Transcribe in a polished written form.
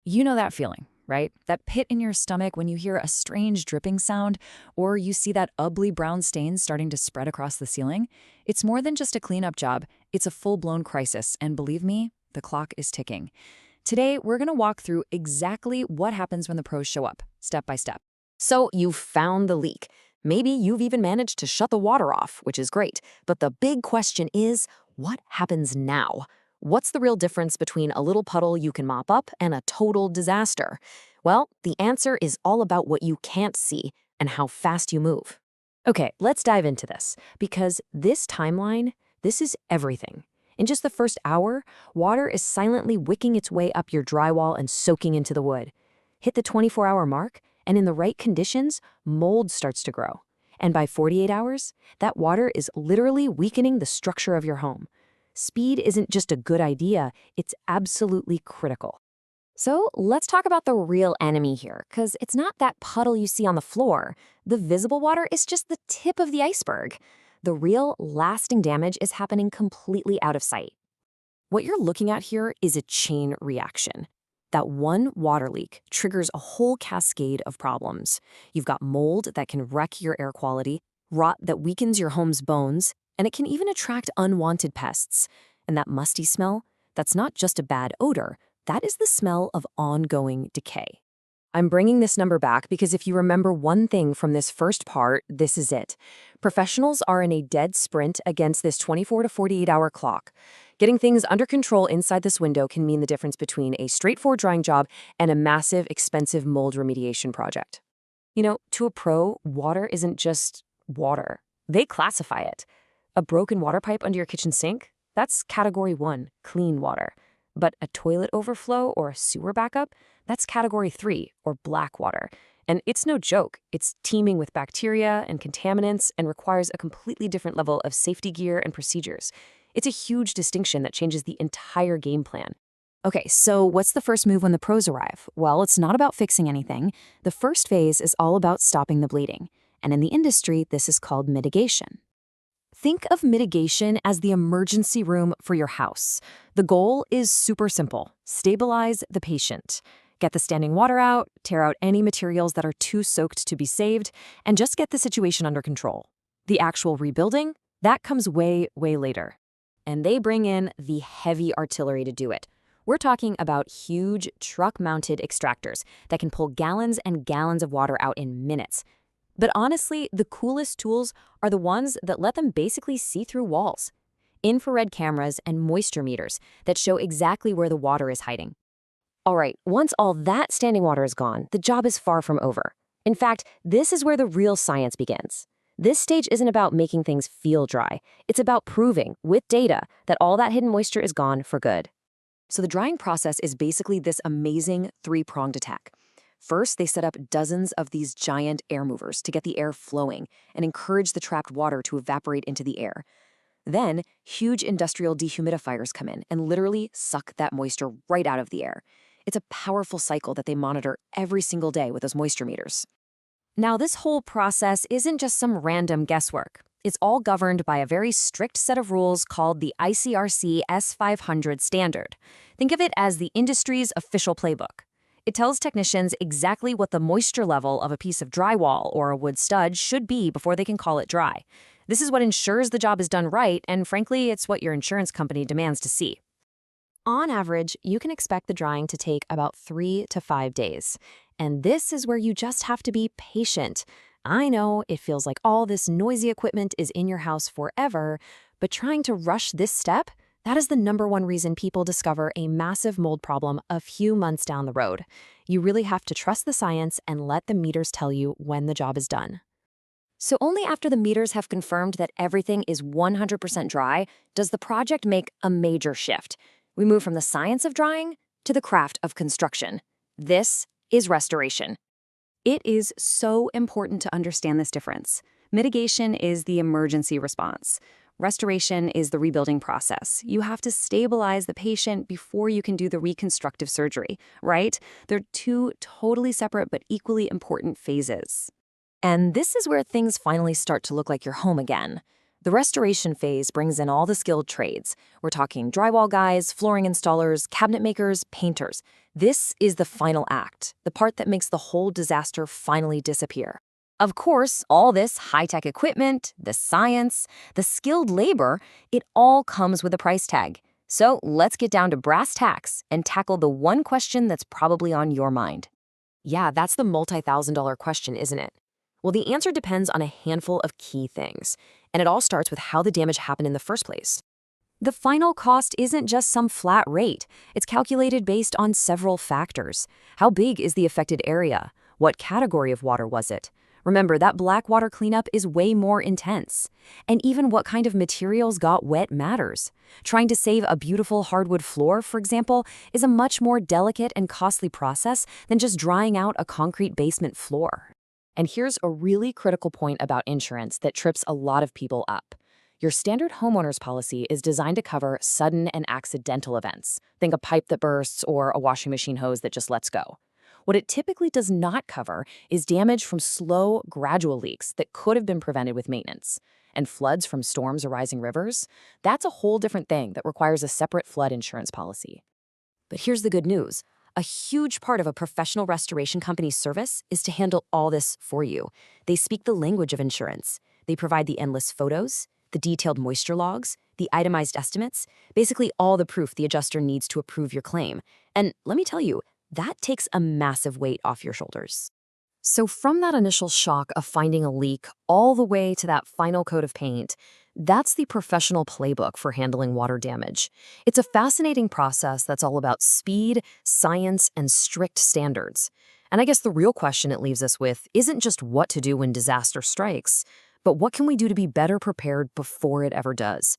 You know that feeling, right? That pit in your stomach when you hear a strange dripping sound or you see that ugly brown stain starting to spread across the ceiling? It's more than just a cleanup job. It's a full-blown crisis, and believe me, the clock is ticking. Today, we're going to walk through exactly what happens when the pros show up, step by step. So you've found the leak. Maybe you've even managed to shut the water off, which is great. But the big question is, what happens now? What's the real difference between a little puddle you can mop up and a total disaster? Well, the answer is all about what you can't see and how fast you move. Okay, let's dive into this, because this timeline, this is everything. In just the first hour, water is silently wicking its way up your drywall and soaking into the wood. Hit the 24-hour mark, and in the right conditions, mold starts to grow. And by 48 hours, that water is literally weakening the structure of your home. Speed isn't just a good idea, it's absolutely critical. So let's talk about the real enemy here, because it's not that puddle you see on the floor. The visible water is just the tip of the iceberg. The real, lasting damage is happening completely out of sight. What you're looking at here is a chain reaction. That one water leak triggers a whole cascade of problems. You've got mold that can wreck your air quality, rot that weakens your home's bones, and it can even attract unwanted pests. And that musty smell, that's not just a bad odor, that is the smell of ongoing decay. I'm bringing this number back because if you remember one thing from this first part, this is it. Professionals are in a dead sprint against this 24 to 48-hour clock. Getting things under control inside this window can mean the difference between a straightforward drying job and a massive, expensive mold remediation project. You know, to a pro, water isn't just water. They classify it. A broken water pipe under your kitchen sink? That's Category 1, clean water. But a toilet overflow or a sewer backup? That's Category 3, or black water. And it's no joke. It's teeming with bacteria and contaminants and requires a completely different level of safety gear and procedures. It's a huge distinction that changes the entire game plan. Okay, so what's the first move when the pros arrive? Well, it's not about fixing anything. The first phase is all about stopping the bleeding. And in the industry, this is called mitigation. Think of mitigation as the emergency room for your house. The goal is super simple. Stabilize the patient. Get the standing water out, tear out any materials that are too soaked to be saved, and just get the situation under control. The actual rebuilding, that comes way, way later. And they bring in the heavy artillery to do it. We're talking about huge truck-mounted extractors that can pull gallons and gallons of water out in minutes. But honestly, the coolest tools are the ones that let them basically see through walls. Infrared cameras and moisture meters that show exactly where the water is hiding. All right, once all that standing water is gone, the job is far from over. In fact, this is where the real science begins. This stage isn't about making things feel dry. It's about proving, with data, that all that hidden moisture is gone for good. So the drying process is basically this amazing three-pronged attack. First, they set up dozens of these giant air movers to get the air flowing and encourage the trapped water to evaporate into the air. Then, huge industrial dehumidifiers come in and literally suck that moisture right out of the air. It's a powerful cycle that they monitor every single day with those moisture meters. Now, this whole process isn't just some random guesswork. It's all governed by a very strict set of rules called the IICRC S500 standard. Think of it as the industry's official playbook. It tells technicians exactly what the moisture level of a piece of drywall or a wood stud should be before they can call it dry. This is what ensures the job is done right, and frankly, it's what your insurance company demands to see. On average, you can expect the drying to take about 3 to 5 days. And this is where you just have to be patient. I know it feels like all this noisy equipment is in your house forever, but trying to rush this step, that is the #1 reason people discover a massive mold problem a few months down the road. You really have to trust the science and let the meters tell you when the job is done. So only after the meters have confirmed that everything is 100% dry does the project make a major shift. We move from the science of drying to the craft of construction. This is restoration. It is so important to understand this difference. Mitigation is the emergency response. Restoration is the rebuilding process. You have to stabilize the patient before you can do the reconstructive surgery, right? They're two totally separate but equally important phases. And this is where things finally start to look like your home again. The restoration phase brings in all the skilled trades. We're talking drywall guys, flooring installers, cabinet makers, painters. This is the final act, the part that makes the whole disaster finally disappear. Of course, all this high-tech equipment, the science, the skilled labor, it all comes with a price tag. So let's get down to brass tacks and tackle the one question that's probably on your mind. Yeah, that's the multi-thousand-dollar question, isn't it? Well, the answer depends on a handful of key things, and it all starts with how the damage happened in the first place. The final cost isn't just some flat rate. It's calculated based on several factors. How big is the affected area? What category of water was it? Remember, that black water cleanup is way more intense. And even what kind of materials got wet matters. Trying to save a beautiful hardwood floor, for example, is a much more delicate and costly process than just drying out a concrete basement floor. And here's a really critical point about insurance that trips a lot of people up. Your standard homeowner's policy is designed to cover sudden and accidental events. Think a pipe that bursts or a washing machine hose that just lets go. What it typically does not cover is damage from slow, gradual leaks that could have been prevented with maintenance. And floods from storms or rising rivers, that's a whole different thing that requires a separate flood insurance policy. But here's the good news. A huge part of a professional restoration company's service is to handle all this for you. They speak the language of insurance. They provide the endless photos, the detailed moisture logs, the itemized estimates, basically all the proof the adjuster needs to approve your claim. And let me tell you, that takes a massive weight off your shoulders. So from that initial shock of finding a leak all the way to that final coat of paint, that's the professional playbook for handling water damage. It's a fascinating process that's all about speed, science, and strict standards. And I guess the real question it leaves us with isn't just what to do when disaster strikes, but what can we do to be better prepared before it ever does?